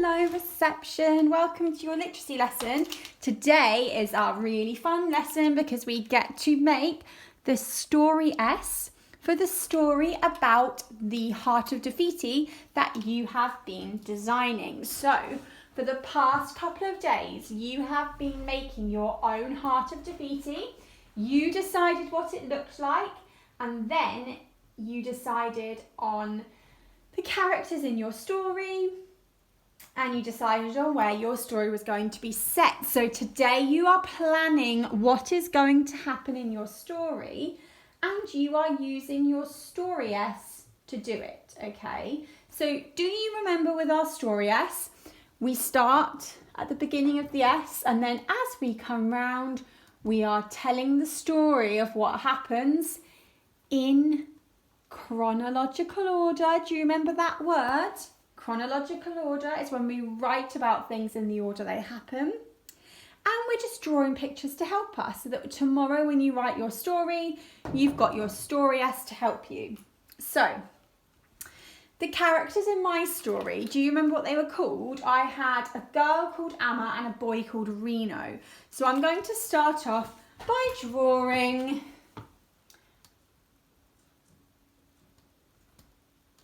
Hello reception, welcome to your literacy lesson. Today is our really fun lesson because we get to make the story S for the story about the Heart of Te Whiti that you have been designing. So for the past couple of days you have been making your own Heart of Te Whiti. You decided what it looked like and then you decided on the characters in your story and you decided on where your story was going to be set. So today you are planning what is going to happen in your story and you are using your story S to do it, okay? So do you remember with our story S, we start at the beginning of the S and then as we come round, we are telling the story of what happens in chronological order. Do you remember that word? Chronological order is when we write about things in the order they happen. And we're just drawing pictures to help us so that tomorrow when you write your story, you've got your story S to help you. So, the characters in my story, do you remember what they were called? I had a girl called Amma and a boy called Reno. So I'm going to start off by drawing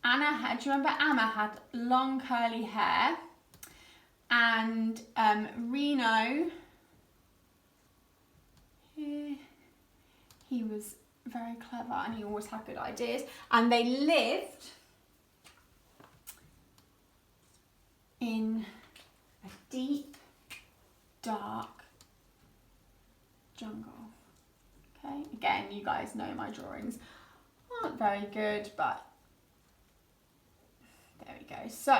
Anna. Do you remember Amma had long curly hair and Reno, he was very clever and he always had good ideas and they lived in a deep, dark jungle. Okay, again, you guys know my drawings aren't very good, but there we go. So,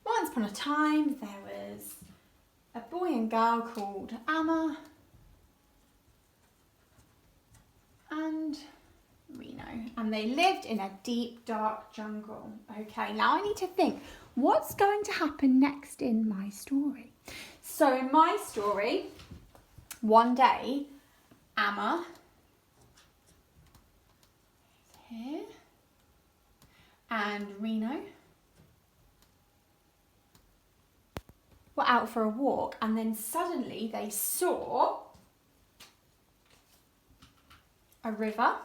once upon a time, there was a boy and girl called Amma and Reno, and they lived in a deep, dark jungle. Okay, now I need to think, what's going to happen next in my story? So in my story, one day, Amma is here, and Reno were out for a walk and then suddenly they saw a river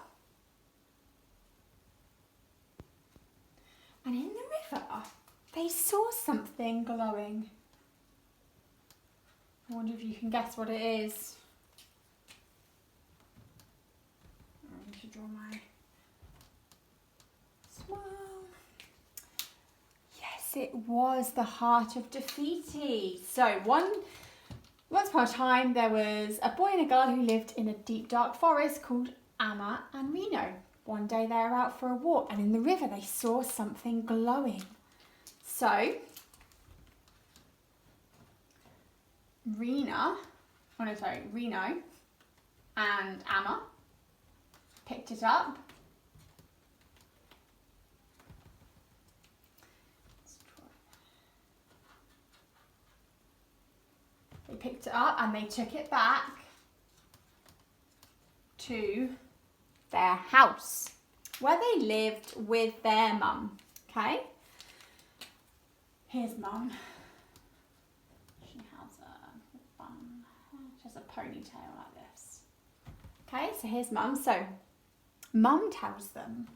and in the river they saw something glowing. I wonder if you can guess what it is. I need to draw my swirl. It was the Heart of Te Whiti. So once upon a time there was a boy and a girl who lived in a deep dark forest called Amma and Reno. One day they were out for a walk and in the river they saw something glowing. So Reno and Amma picked it up. They picked it up and they took it back to their house where they lived with their mum. Okay, here's mum. She has a ponytail like this. Okay, so here's mum. So mum tells them.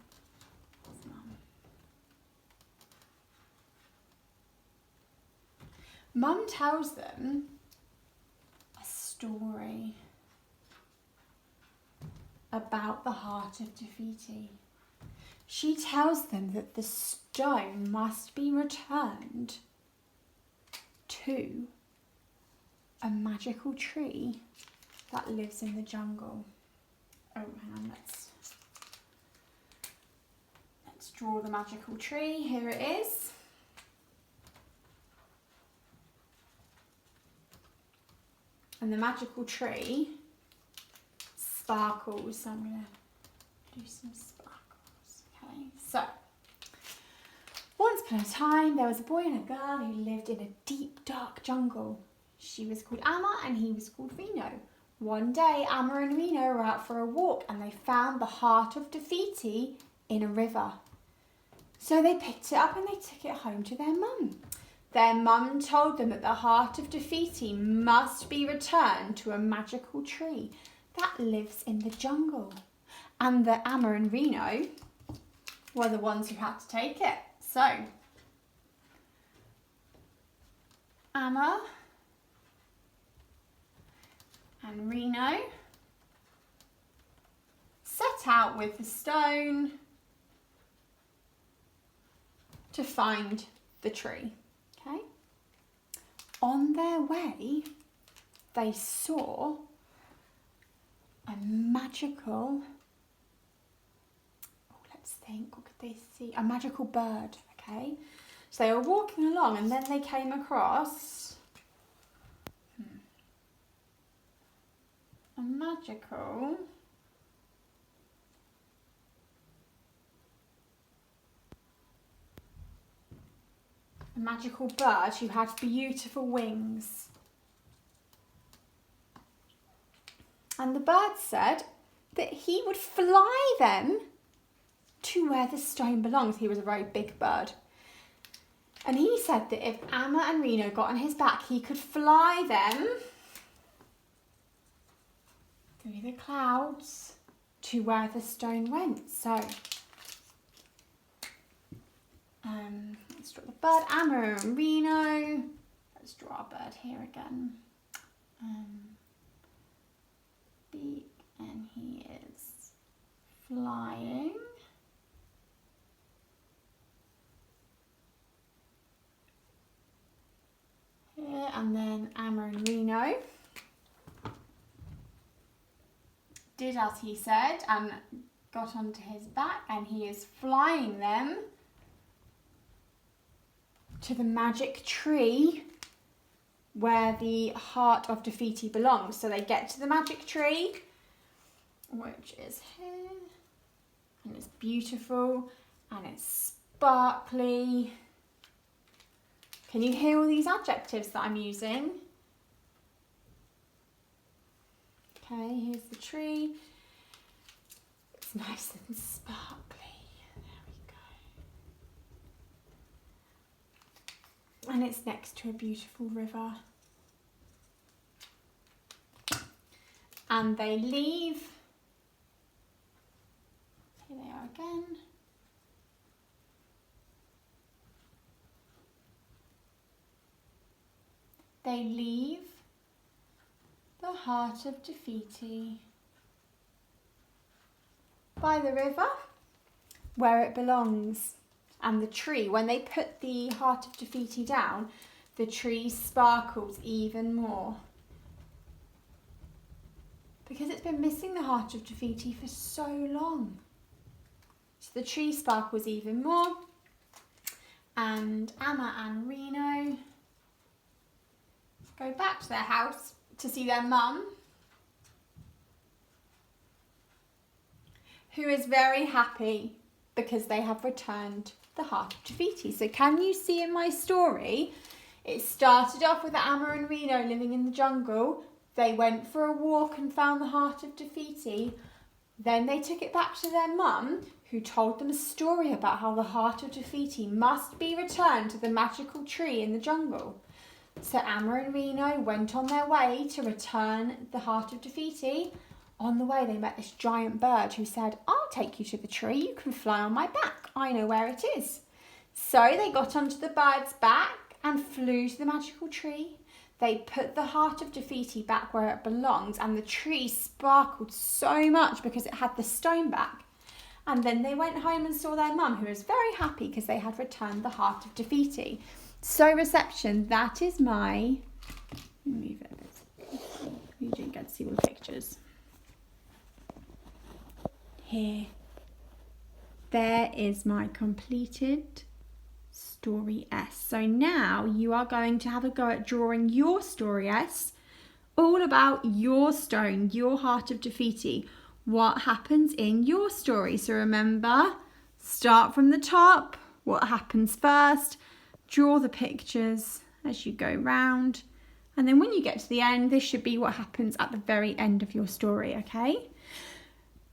Mum tells them story about the Heart of Te Whiti. She tells them that the stone must be returned to a magical tree that lives in the jungle. Oh, hang on, let's draw the magical tree. Here it is. And the magical tree sparkles, so I'm going to do some sparkles. Okay, so once upon a time there was a boy and a girl who lived in a deep dark jungle. She was called Amma and he was called Reno. One day Amma and Reno were out for a walk and they found the Heart of Te Whiti in a river. So they picked it up and they took it home to their mum. Their mum told them that the heart of Te Fiti must be returned to a magical tree that lives in the jungle. And that Amma and Reno were the ones who had to take it. So, Amma and Reno set out with the stone to find the tree. Okay. On their way, they saw a magical, let's think, what could they see? A magical bird, okay? So they were walking along and then they came across a magical bird who had beautiful wings. And the bird said that he would fly them to where the stone belongs. He was a very big bird. And he said that if Amma and Reno got on his back, he could fly them through the clouds to where the stone went. So, let's draw the bird, Amma and Reno. Let's draw our bird here again. Beak, and he is flying. Here, and then Amma and Reno did as he said and got onto his back, and he is flying them to the magic tree where the heart of Te Fiti belongs. So they get to the magic tree, which is here, and it's beautiful and it's sparkly. Can you hear all these adjectives that I'm using? Okay, here's the tree. It's nice and sparkly. There we go. And it's next to a beautiful river. And they leave. Here they are again. They leave the heart of Te Fiti by the river where it belongs. And the tree, when they put the heart of Te Fiti down, the tree sparkles even more. Because it's been missing the heart of Te Fiti for so long. So the tree sparkles even more. And Amma and Reno go back to their house to see their mum, who is very happy because they have returned the heart of Te Fiti. So can you see in my story, it started off with Amma and Reno living in the jungle. They went for a walk and found the heart of Te Fiti. Then they took it back to their mum, who told them a story about how the heart of Te Fiti must be returned to the magical tree in the jungle. So Amma and Reno went on their way to return the heart of Te Fiti. On the way, they met this giant bird who said, "I'll take you to the tree. You can fly on my back. I know where it is." So they got onto the bird's back and flew to the magical tree. They put the heart of Te Fiti back where it belongs, and the tree sparkled so much because it had the stone back. And then they went home and saw their mum, who was very happy because they had returned the heart of Te Fiti. So reception, that is my, move it a bit, you didn't get to see all the pictures. Here, there is my completed story S. So now you are going to have a go at drawing your story S, all about your stone, your heart of Te Fiti, what happens in your story. So remember, start from the top, what happens first, draw the pictures as you go round, and then when you get to the end, this should be what happens at the very end of your story, okay?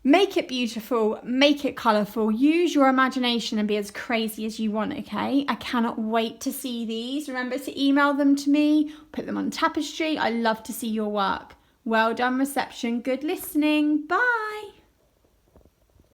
Make it beautiful, make it colourful, use your imagination and be as crazy as you want, okay? I cannot wait to see these. Remember to email them to me, put them on tapestry. I love to see your work. Well done, reception. Good listening. Bye.